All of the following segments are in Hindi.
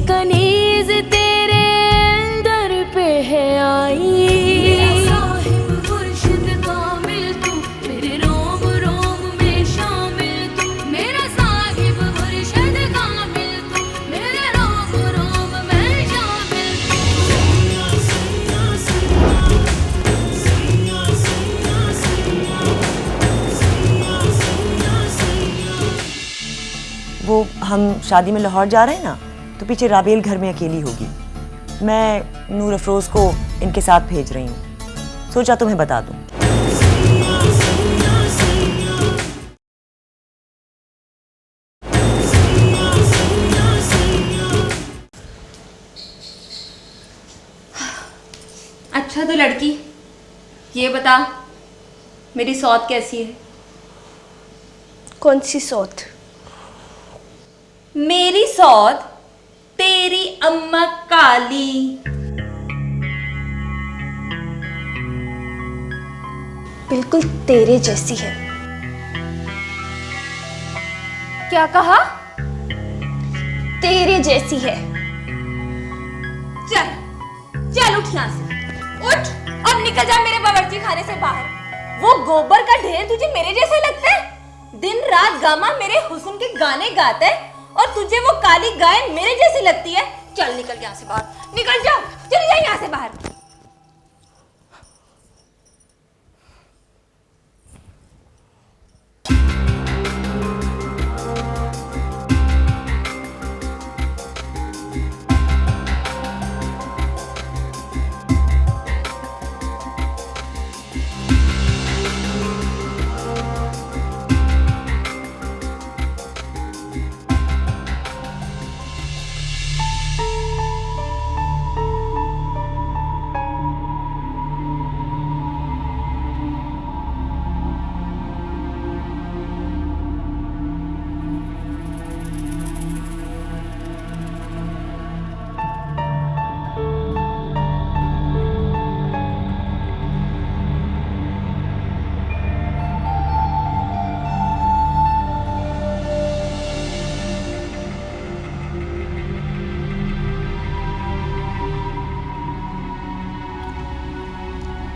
कनीज तेरे दर पे है आई। मेरा साहिब मुर्शिद कामिल तू, मेरे रोम रोम में शामिल तू। मेरा साहिब मुर्शिद कामिल तू, मेरे रोम रोम में शामिल तू। वो हम शादी में लाहौर जा रहे हैं ना, तो पीछे राबेल घर में अकेली होगी। मैं नूर अफरोज को इनके साथ भेज रही हूँ, सोचा तुम्हें बता दूँ। अच्छा तो लड़की ये बता, मेरी सौत कैसी है? कौन सी सौत? मेरी सौत तेरी अम्मा काली। बिल्कुल तेरे जैसी है। क्या कहा? तेरे जैसी है। चल चल उठ यहाँ से, उठ अब निकल जा मेरे बावर्ची खाने से बाहर। वो गोबर का ढेर तुझे मेरे जैसा लगता है? दिन रात गामा मेरे हुस्न के गाने गाता है और तुझे वो काली गाय मेरे जैसी लगती है। चल निकल यहाँ से बाहर, निकल जा, चल जा यहाँ से बाहर।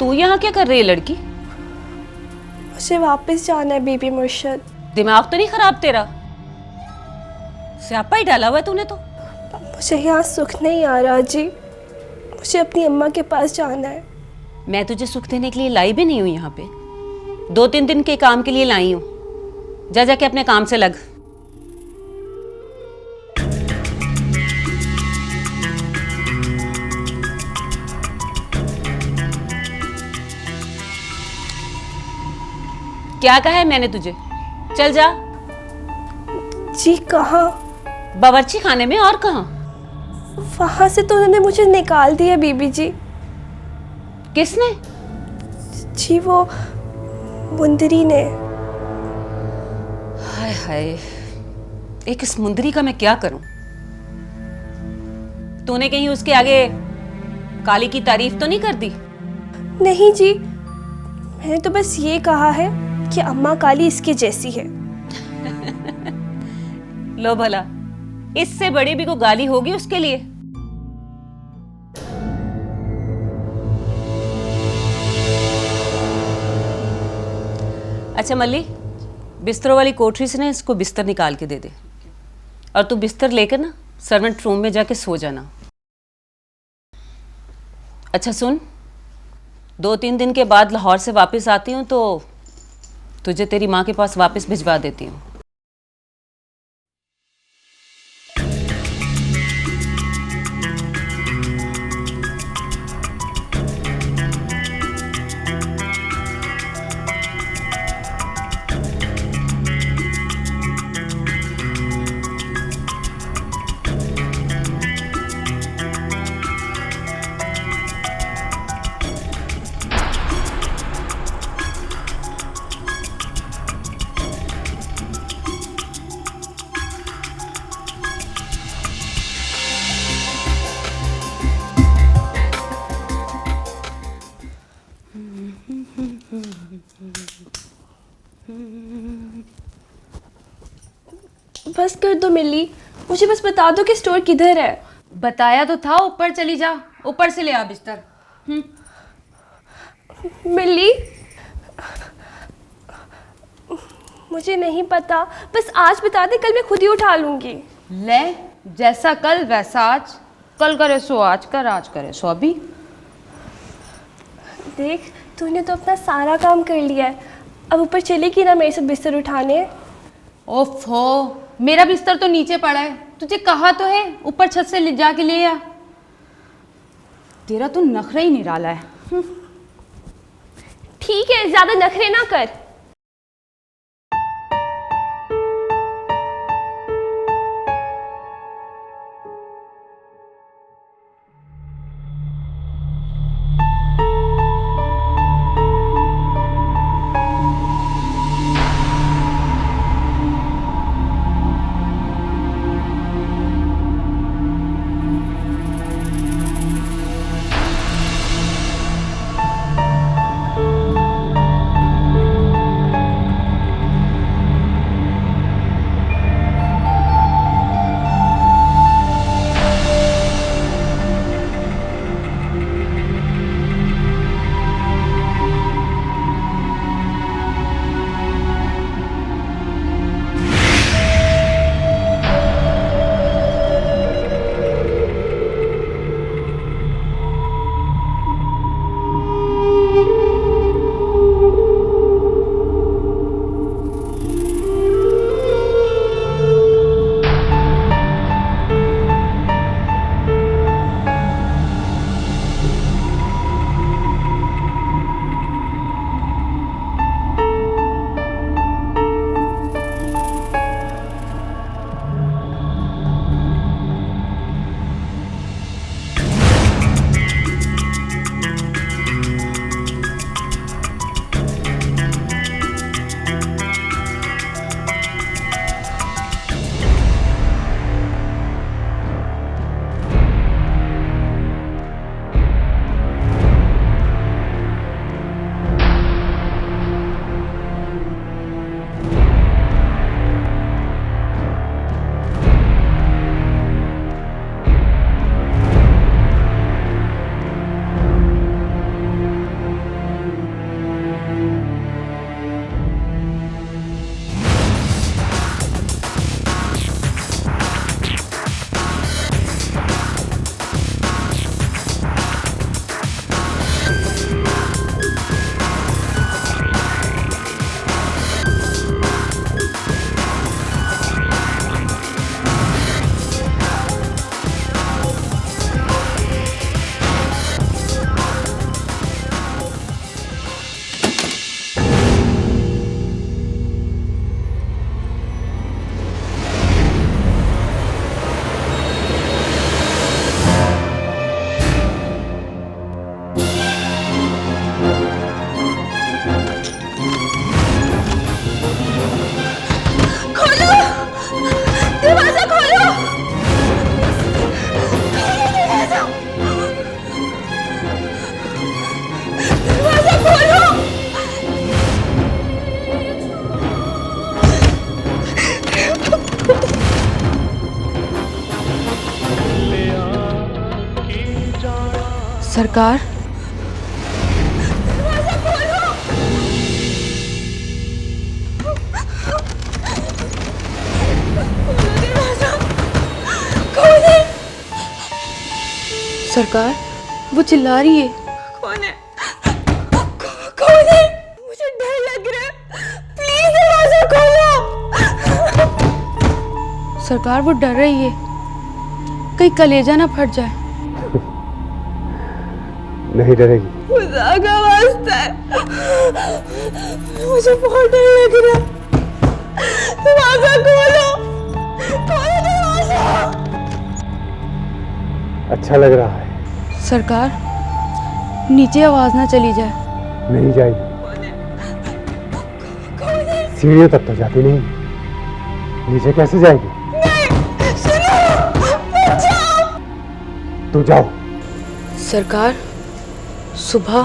तू यहाँ क्या कर रही है लड़की? मुझे वापस जाना है बीबी मुर्शिद। दिमाग तो नहीं खराब तेरा? स्यापा ही डाला हुआ है तूने तो। मुझे यहाँ सुख नहीं आ रहा जी, मुझे अपनी अम्मा के पास जाना है। मैं तुझे सुख देने के लिए लाई भी नहीं हूँ यहाँ पे, 2-3 दिन के काम के लिए लाई हूँ। जा जाके अपने काम से लग। क्या कहा है मैंने तुझे? चल जा। जी कहाँ? बावर्ची खाने में, और कहाँ? वहां से तो उन्होंने मुझे निकाल दिया बीबी जी। किसने? जी वो मुंदरी ने। हाय हाय, एक इस मुंदरी का मैं क्या करूं? तूने कहीं उसके आगे काली की तारीफ तो नहीं कर दी? नहीं जी, मैंने तो बस ये कहा है कि अम्मा काली इसके जैसी है। लो भला, इससे बड़ी भी को गाली होगी उसके लिए। अच्छा मल्ली, बिस्तरों वाली कोठरी से ना इसको बिस्तर निकाल के दे दे, और तू बिस्तर लेकर ना सर्वेंट रूम में जाके सो जाना। अच्छा सुन, 2-3 दिन के बाद लाहौर से वापस आती हूँ तो तुझे तेरी माँ के पास वापस भिजवा देती हूँ। बस कर दो मिली, मुझे बस बता दो कि स्टोर किधर है। बताया तो था ऊपर चली जा, ऊपर से ले आ बिस्तर। मिली, मुझे नहीं पता, बस आज बता दे, कल मैं खुद ही उठा लूंगी। ले, जैसा कल वैसा आज, कल करे सो आज कर, आज करे सो अभी। देख, तूने तो अपना सारा काम कर लिया है, अब ऊपर चलेगी ना मेरे साथ बिस्तर उठाने? ओफो, मेरा बिस्तर तो नीचे पड़ा है, तुझे कहा तो है ऊपर छत से ले जाके ले आ। तेरा तो नखरा ही निराला है। ठीक है, ज्यादा नखरे ना कर। सरकार, सरकार वो चिल्ला रही है। कौन है? कौन है? मुझे डर लग रहा है, प्लीज दरवाजा खोलो। सरकार वो डर रही है, कहीं कलेजा ना फट जाए। नहीं डरेगी। खुदा का वास्ता है, मुझे बहुत डर लग रहा है, दरवाजा खोलो, खोलो दरवाजा। अच्छा लग रहा है। सरकार नीचे आवाज ना चली जाए। नहीं जाएगी, सीढ़ियों तक तो जाती नहीं, नीचे कैसे जाएगी? नहीं, सुनो, जाओ। तू जाओ। सरकार सुबह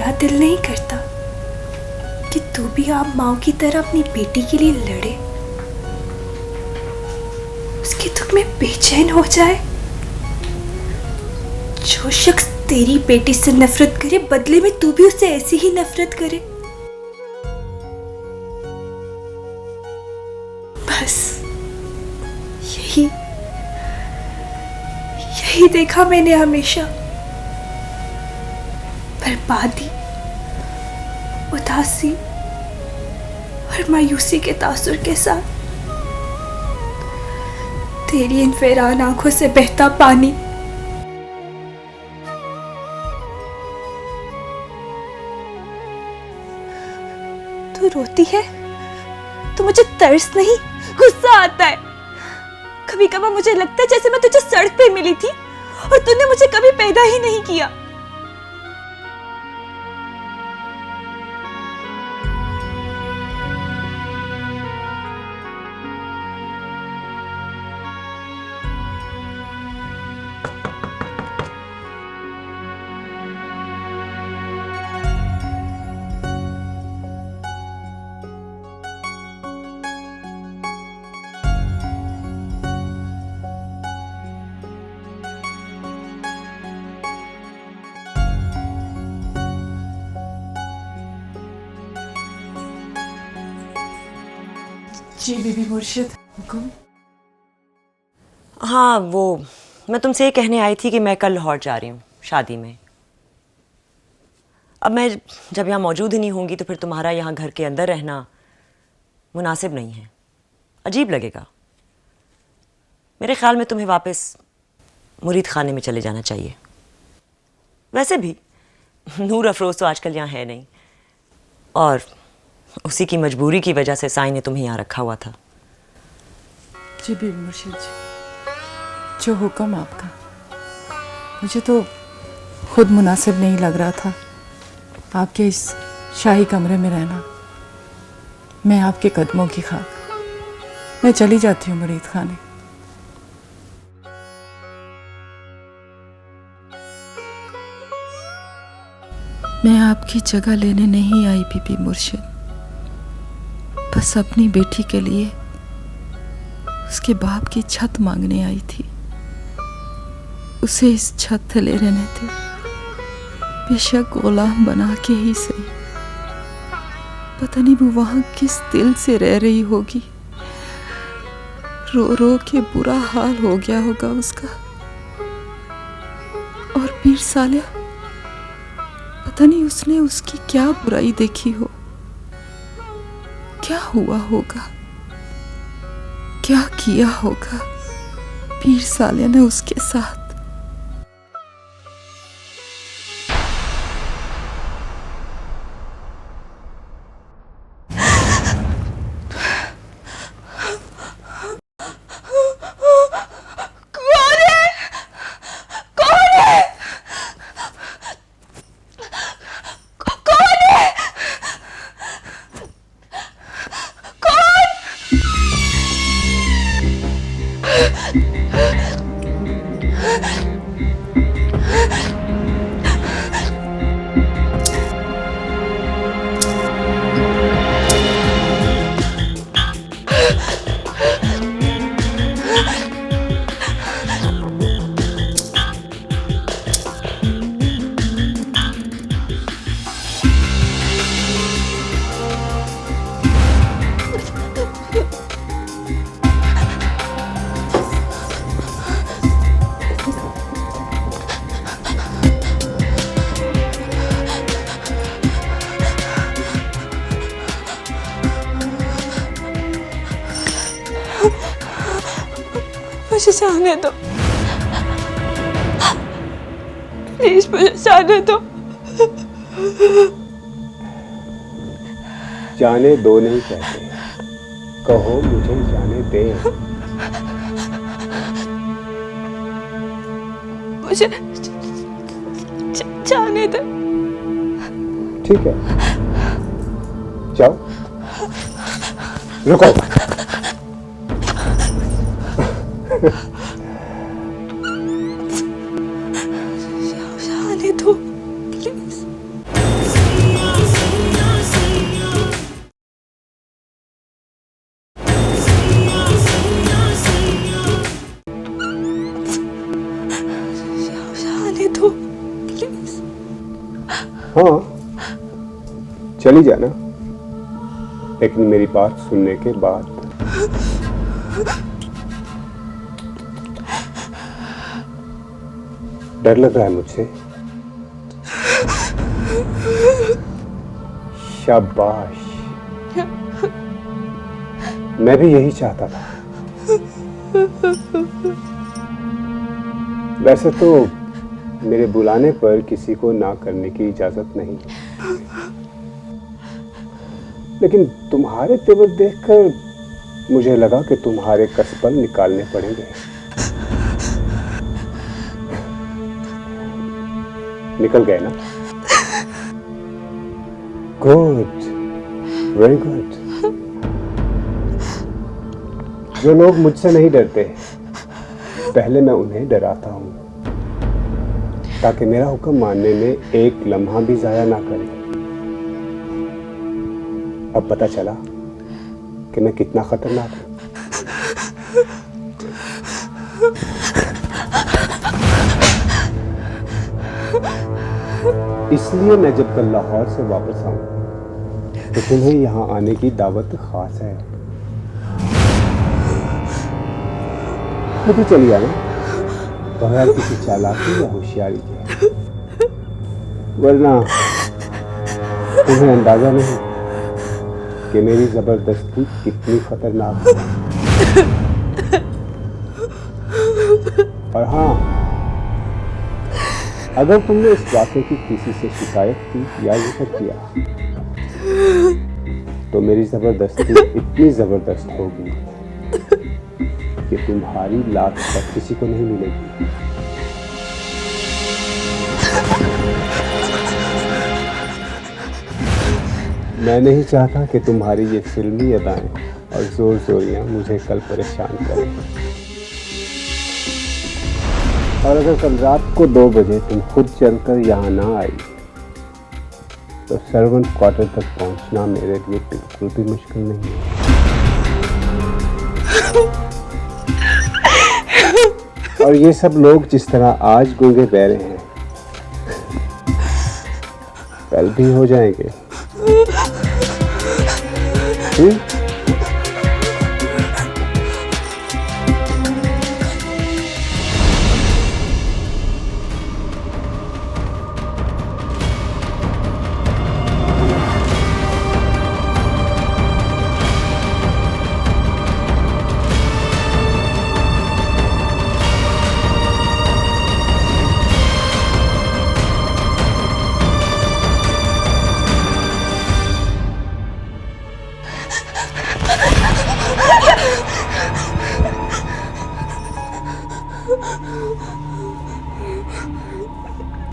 तेरा दिल नहीं करता कि तू भी आप माँ की तरह अपनी बेटी के लिए लड़े, उसके दुख में बेचैन हो जाए? जो शख्स तेरी बेटी से नफरत करे, बदले में तू भी उससे ऐसी ही नफरत करे। बस यही देखा मैंने हमेशा। बर्बादी, उदासी और मायूसी के तासुर के साथ तेरी इन वीरान आंखों से बहता पानी। तू रोती है तो मुझे तरस नहीं, गुस्सा आता है। कभी कभार मुझे लगता है जैसे मैं तुझे सड़क पे मिली थी और तूने मुझे कभी पैदा ही नहीं किया। जी बीबी मुर्शिद, हुक्म। हाँ, वो मैं तुमसे ये कहने आई थी कि मैं कल लाहौर जा रही हूँ शादी में। अब मैं जब यहाँ मौजूद ही नहीं होंगी तो फिर तुम्हारा यहाँ घर के अंदर रहना मुनासिब नहीं है, अजीब लगेगा। मेरे ख्याल में तुम्हें वापस मुरीद खाने में चले जाना चाहिए। वैसे भी नूर अफरोज़ तो आजकल यहाँ है नहीं, और उसी की मजबूरी की वजह से साईं ने तुम्हें यहाँ रखा हुआ था। जी बीबी मुर्शिद जी, जो हुक्म आपका। मुझे तो खुद मुनासिब नहीं लग रहा था आपके इस शाही कमरे में रहना। मैं आपके कदमों की खाक, मैं चली जाती हूँ मुरीद खाने। मैं आपकी जगह लेने नहीं आई बीबी मुर्शिद, बस अपनी बेटी के लिए उसके बाप की छत मांगने आई थी। उसे इस छत थले रहने थे, बेशक गुलाम बना के ही सही। पता नहीं वो वहां किस दिल से रह रही होगी। रो रो के बुरा हाल हो गया होगा उसका। और पीर सालिया, पता नहीं उसने उसकी क्या बुराई देखी हो। क्या हुआ होगा, क्या किया होगा पीर सालिया ने उसके साथ। मुझे जाने दो, प्लीज मुझे जाने दो। जाने दो नहीं कहते, कहो मुझे जाने दे। मुझे जाने दो। ठीक है, जाओ। रुको। जाने दो प्लीज। हाँ, चली जाना, लेकिन मेरी बात सुनने के बाद। डर लग रहा है मुझसे? शाबाश, मैं भी यही चाहता था। वैसे तो मेरे बुलाने पर किसी को ना करने की इजाजत नहीं, लेकिन तुम्हारे तेवर देखकर मुझे लगा कि तुम्हारे कसबल निकालने पड़ेंगे। निकल गए ना? Good, very good. जो लोग मुझसे नहीं डरते, पहले मैं उन्हें डराता हूं, ताकि मेरा हुक्म मानने में एक लम्हा भी जाया ना करे। अब पता चला कि मैं कितना खतरनाक हूं। इसलिए मैं जब कल लाहौर से वापस आऊं तो तुम्हें यहां आने की दावत खास है। कभी चली आना, बगैर किसी चालाकी या होशियारी के, वरना तुम्हें अंदाजा नहीं कि मेरी जबरदस्ती कितनी खतरनाक है। और हाँ, अगर तुमने इस वाक़े की किसी से शिकायत की या जिक्र किया तो मेरी जबरदस्ती इतनी जबरदस्त होगी कि तुम्हारी लात तक किसी को नहीं मिलेगी। मैं नहीं चाहता कि तुम्हारी ये फिल्मी अदाएं और जोर जोरियां मुझे कल परेशान करें। और अगर कल रात को 2 बजे तुम खुद चलकर यहाँ ना आई तो सर्वेंट क्वार्टर तक पहुँचना मेरे लिए बिल्कुल भी मुश्किल नहीं है। और ये सब लोग जिस तरह आज गूंगे बहरे हैं, कल भी हो जाएंगे।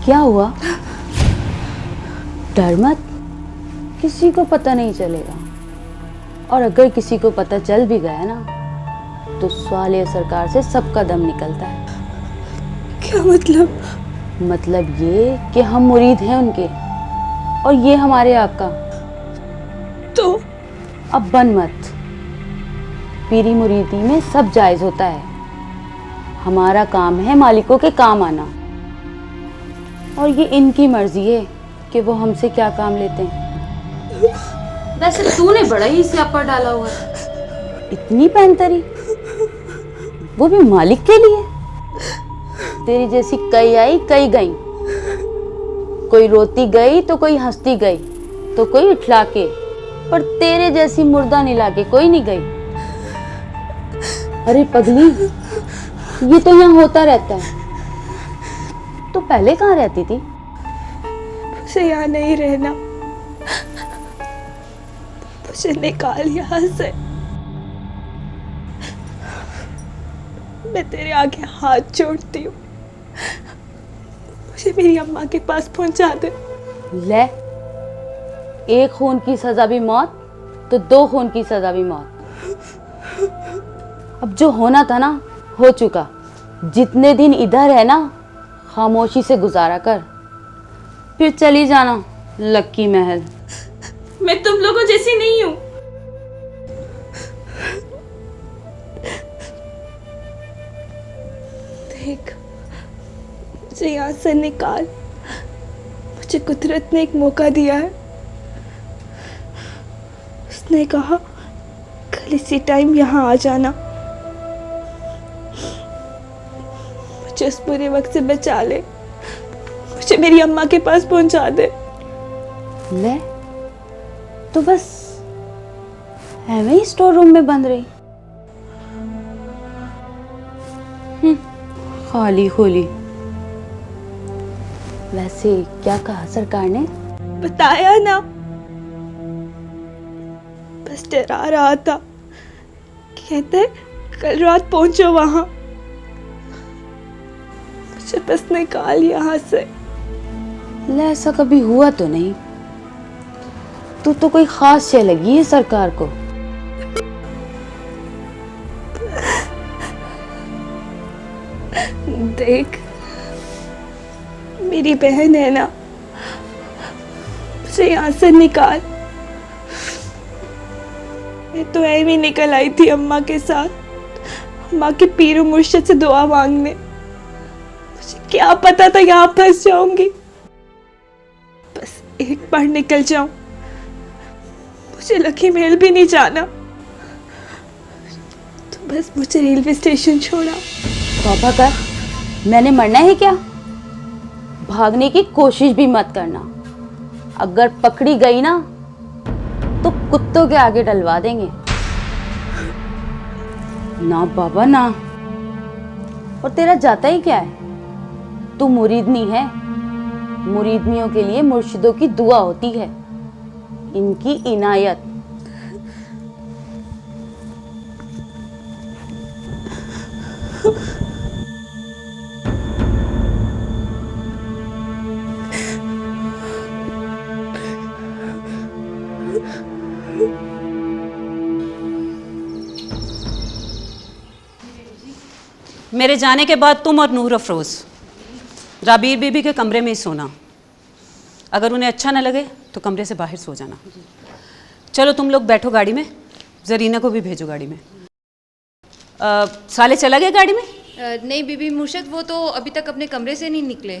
क्या हुआ? डर मत, किसी को पता नहीं चलेगा। और अगर किसी को पता चल भी गया ना तो स्वालिया सरकार से सबका दम निकलता है। क्या मतलब? मतलब ये कि हम मुरीद हैं उनके और ये हमारे आका। तो अब बन मत, पीरी मुरीदी में सब जायज होता है। हमारा काम है मालिकों के काम आना, और ये इनकी मर्जी है कि वो हमसे क्या काम लेते हैं। वैसे तूने बड़ा ही स्यापा डाला हुआ है। इतनी पैंतरी, वो भी मालिक के लिए। तेरी जैसी कई आई कई गई, कोई रोती गई तो कोई हंसती गई तो कोई इठला के, पर तेरे जैसी मुर्दा निला के कोई नहीं गई। अरे पगली, ये तो यहाँ होता रहता है। तो पहले कहाँ रहती थी? मुझे यहाँ नहीं रहना, मुझे निकाल यहाँ से। मैं तेरे आगे हाथ जोड़ती हूँ, मुझे मेरी अम्मा के पास पहुंचा दे। ले, 1 खून की सजा भी मौत तो 2 खून की सजा भी मौत। अब जो होना था ना हो चुका। जितने दिन इधर है ना खामोशी से गुजारा कर, फिर चली जाना लक्की महल। मैं तुम लोगों जैसी नहीं हूं। देख, मुझे यहाँ से निकाल, मुझे कुदरत ने एक मौका दिया है। उसने कहा कल इसी टाइम यहाँ आ जाना, मुझे उस बुरे वक्त से बचा ले, मुझे मेरी अम्मा के पास पहुंचा दे। ले तो बस ऐਵੇਂ ही स्टोर रूम में बंद रही। खाली खोली। वैसे क्या कहा सरकार ने? बताया ना, बस डरा रहा था। कहते कल रात पहुंचो वहां, मुझे बस निकाल यहाँ से। ले ऐसा कभी हुआ तो नहीं? तू तो कोई खास शय लगी है सरकार को। देख, मेरी बहन है ना, मुझे यहाँ से निकाल। मैं तो ऐਵੇਂ ही निकल आई थी अम्मा के साथ, अम्मा के पीर मुर्शिद से दुआ मांगने। मुझे क्या पता था यहाँ फंस जाऊंगी। बस एक बार निकल जाऊं, मुझे लकी महल भी नहीं जाना, तो बस मुझे रेलवे स्टेशन छोड़ा। तौबा कर, मैंने मरना है क्या? भागने की कोशिश भी मत करना। अगर पकड़ी गई ना तो कुत्तों के आगे डलवा देंगे। ना बाबा ना। और तेरा जाता ही क्या है? तू मुरीदनी है। मुरीदनियों के लिए मुर्शिदों की दुआ होती है, इनकी इनायत। मेरे जाने के बाद तुम और नूर अफरोज राबीर बीबी के कमरे में ही सोना। अगर उन्हें अच्छा ना लगे तो कमरे से बाहर सो जाना। चलो तुम लोग बैठो गाड़ी में, जरीना को भी भेजो गाड़ी में। साले चला गया गाड़ी में? नहीं बीबी मुर्शिद, वो तो अभी तक अपने कमरे से नहीं निकले।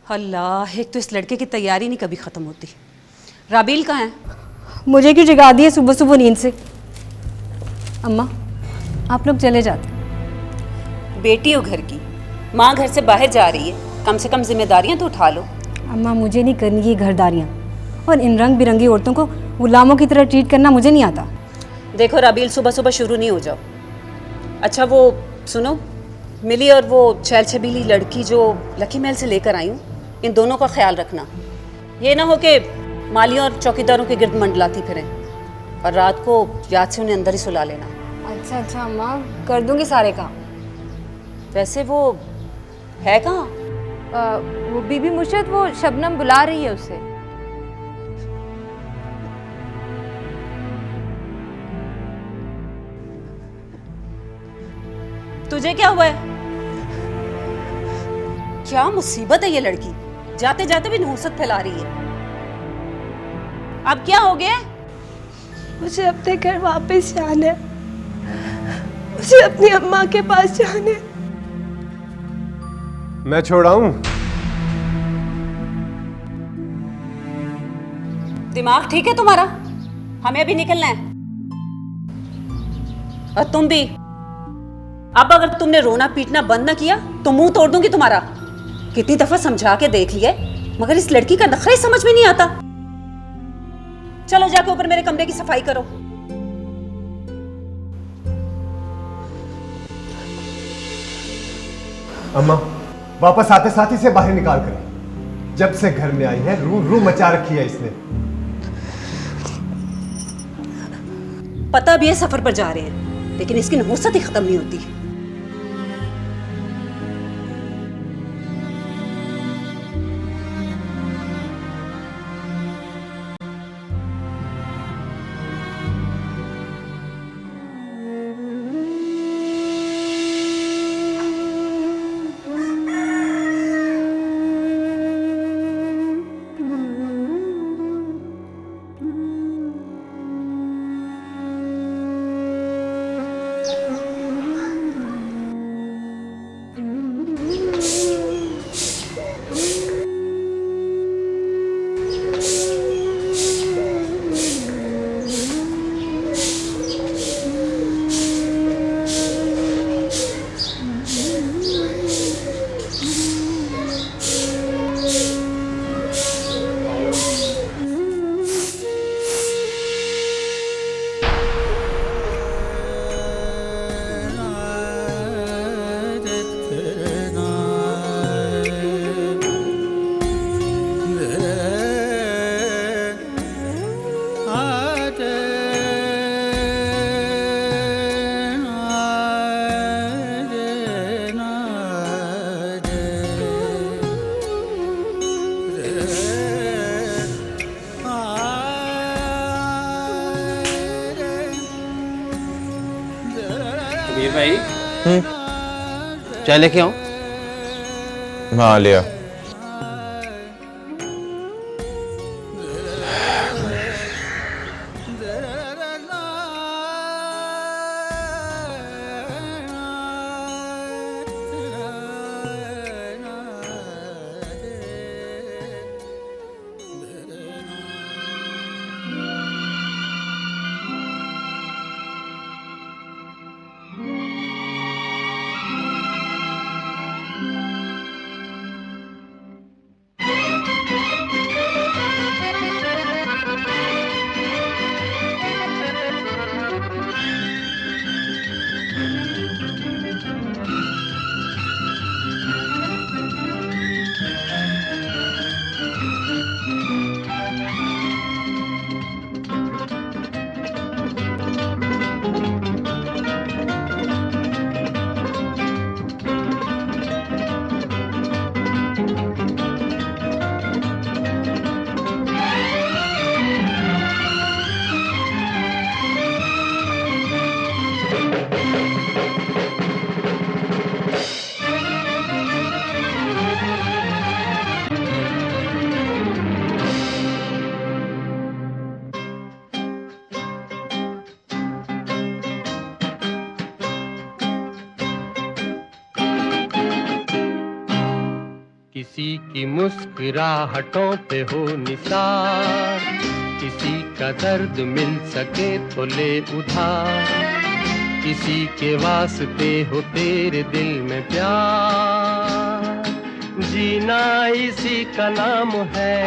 अल्लाह, एक तो इस लड़के की तैयारी नहीं कभी ख़त्म होती। राबील कहाँ है? मुझे क्यों जगा दिए सुबह सुबह नींद से? अम्मा आप लोग चले जाते। बेटी हो घर की, माँ घर से बाहर जा रही है, कम से कम जिम्मेदारियाँ तो उठा लो। अम्मा मुझे नहीं करनी ये घरदारियाँ, और इन रंग बिरंगी औरतों को गुलामों की तरह ट्रीट करना मुझे नहीं आता। देखो राबील, सुबह सुबह शुरू नहीं हो जाओ। अच्छा वो सुनो, मिली और वो छैल छबीली लड़की जो लकी महल से लेकर आई हूँ, इन दोनों का ख्याल रखना। ये ना हो कि मालियों और चौकीदारों के गिर्द मंडलाती फिरें, और रात को याद से उन्हें अंदर ही सुला लेना। अच्छा अच्छा अम्मा, कर दूंगी सारे काम। वैसे वो है कहाँ? वो बीबी मुर्शिद, वो शबनम बुला रही है उसे। तुझे क्या हुआ है? क्या मुसीबत है ये लड़की, जाते जाते भी नहुसत फैला रही है। अब क्या हो गया? मुझे अपने घर वापस जाना है, मुझे अपनी अम्मा के पास जाना है। मैं छोड़ाऊं? दिमाग ठीक है तुम्हारा? हमें अभी निकलना है। और तुम भी, अब अगर तुमने रोना पीटना बंद ना किया तो मुंह तोड़ दूंगी तुम्हारा। कितनी दफा समझा के देख लिया है, मगर इस लड़की का नखरा ही समझ में नहीं आता। चलो जाके ऊपर मेरे कमरे की सफाई करो। अम्मा वापस आते साथ ही से बाहर निकाल कर। जब से घर में आई है रू रू मचा रखी है इसने। पता भी है सफर पर जा रहे हैं, लेकिन इसकी नहुसत ही खत्म नहीं होती। ये भाई चाय लेके आऊं? हाँ लिया। किसी की मुस्कुराहटों पे हो निसार, किसी का दर्द मिल सके तो ले उधार, किसी के वास्ते हो तेरे दिल में प्यार, जीना इसी का नाम है।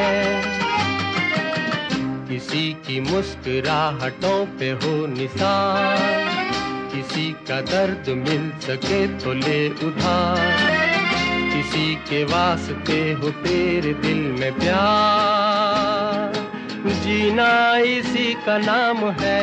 किसी की मुस्कुराहटों पे हो निसार, किसी का दर्द मिल सके तो ले उधार, किसी के वास्ते हो तेरे दिल में प्यार, जीना इसी का नाम है।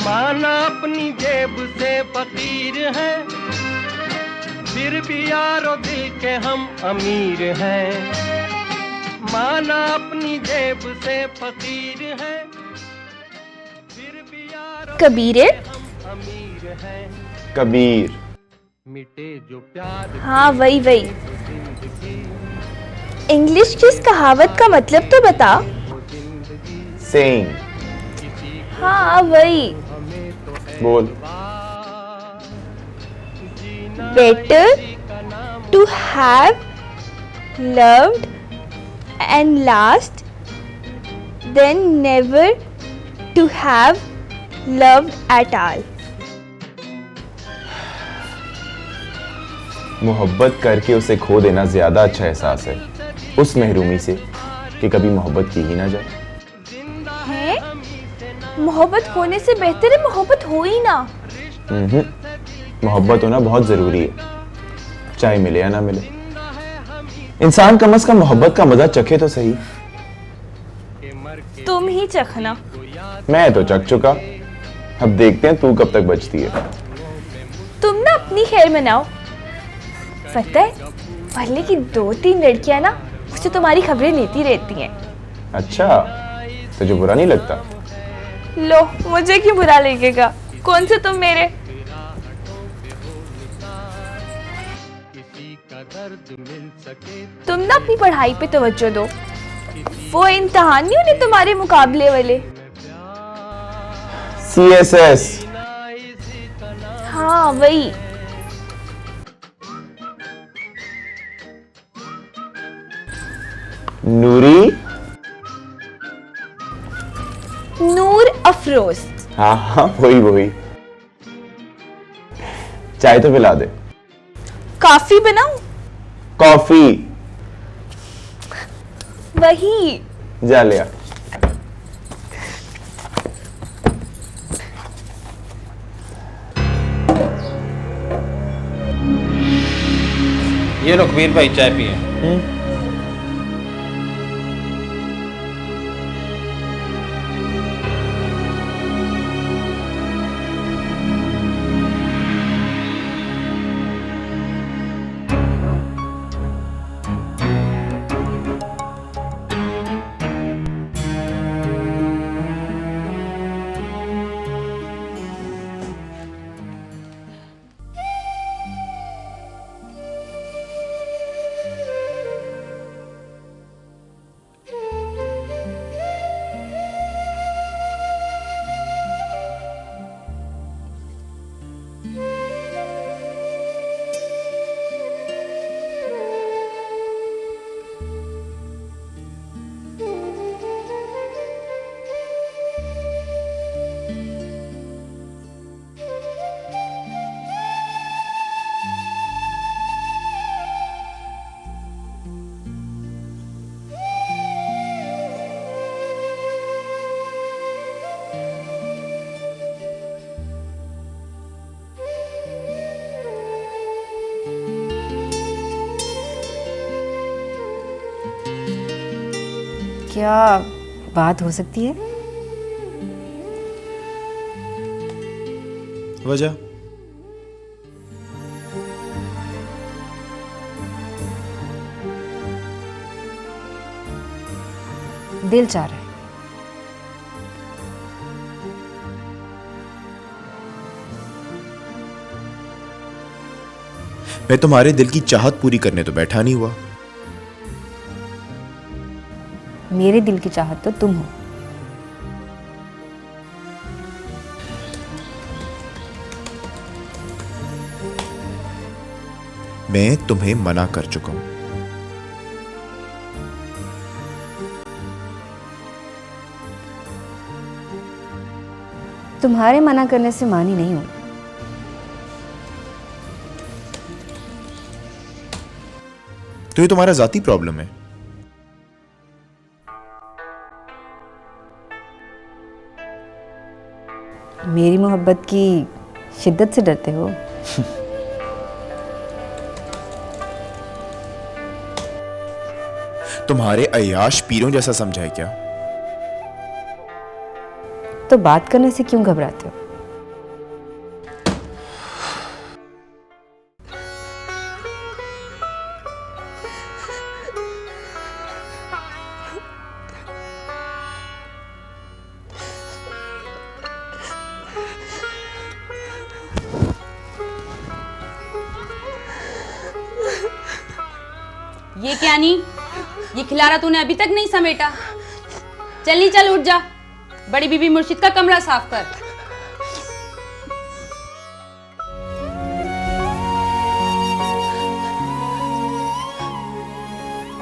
माना अपनी जेब से फकीर है, फिर भी यारो दिल के हम अमीर हैं। माना अपनी जेब से फकीर है, फिर भी यारो कबीरे हम अमीर हैं। कबीर मिटे जो प्यार, हाँ वही वही। इंग्लिश की इस कहावत का मतलब तो बता। सेइंग। हाँ वही। बोल। Better to have loved and last than never to have loved at all. मोहब्बत करके उसे खो देना ज्यादा अच्छा एहसास है उस महरूमी से कि कभी मोहब्बत की ही ना जाए। है? मोहब्बत होने से बेहतर है मोहब्बत हो ही ना। मोहब्बत होना बहुत जरूरी है, चाहे मिले या ना मिले। इंसान कम से कम मोहब्बत का मजा चखे तो सही। तुम ही चखना। मैं तो चख चुका, अब देखते हैं तू कब तक बचती है। तुम ना अपनी खैर मनाओ। पता है पहले की 2-3 लड़कियां ना मुझसे तुम्हारी खबरें लेती रहती हैं। अच्छा, तुझे बुरा नहीं लगता? लो, मुझे क्यों बुरा लगेगा? कौन से तुम मेरे? तुम ना अपनी पढ़ाई पे तवज्जो दो, वो इम्तिहान नहीं होने तुम्हारे मुकाबले वाले। CSS। हाँ वही। नूरी? नूर अफरोज। हाँ हाँ वही। चाय तो पिला दे। कॉफी बनाऊं? कॉफी। वही। जा ले आ। ये लो कबीर भाई चाय पिए। क्या बात हो सकती है? वजह? दिल चाह रहा है। मैं तुम्हारे दिल की चाहत पूरी करने तो बैठा नहीं हुआ। मेरे दिल की चाहत तो तुम हो। मैं तुम्हें मना कर चुका हूं। तुम्हारे मना करने से मानी नहीं हूं। तो ये तुम्हारा जाती प्रॉब्लम है। मेरी मोहब्बत की शिद्दत से डरते हो? तुम्हारे अय्याश पीरों जैसा समझा है क्या? तो बात करने से क्यों घबराते हो? ये क्या नहीं, ये खिलारा तूने अभी तक नहीं समेटा। चल चल उठ जा, बड़ी बीबी मुर्शिद का कमरा साफ कर।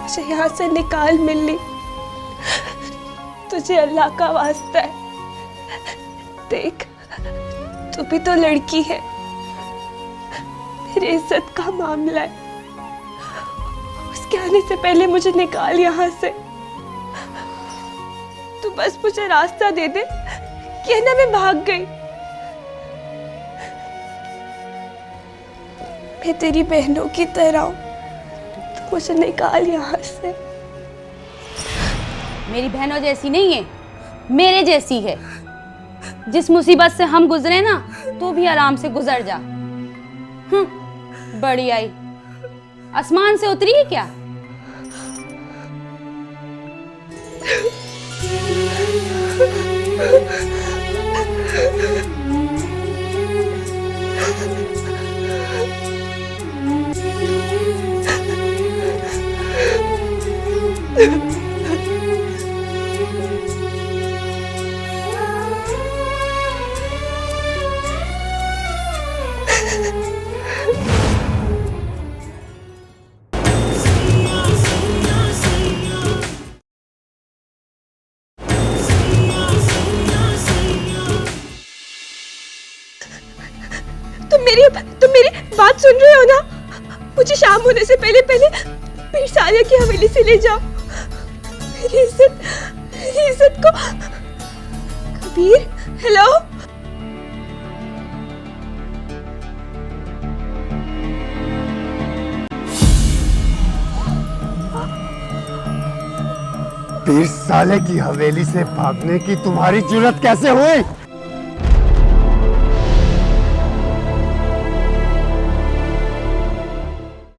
मुझे यहाँ से निकाल मिली, तुझे अल्लाह का वास्ता है। देख, तू भी तो लड़की है, मेरी इज्जत का मामला है। उसके आने से पहले मुझे निकाल यहाँ से। तू बस मुझे रास्ता दे दे कि ना मैं भाग गई। मैं तेरी बहनों की तरह हूं, तू मुझे निकाल यहाँ से। मेरी बहनों जैसी नहीं है, मेरे जैसी है। जिस मुसीबत से हम गुजरे ना, तू भी आराम से गुजर जा। बड़ी आई, आसमान से उतरी है क्या? तुम मेरी बात सुन रहे हो ना? मुझे शाम होने से पहले पीर सालिया की हवेली से ले जाओ। मेरी इज्जत को। कबीर, हेलो। पीर साले की हवेली से भागने की तुम्हारी जुर्रत कैसे हुई?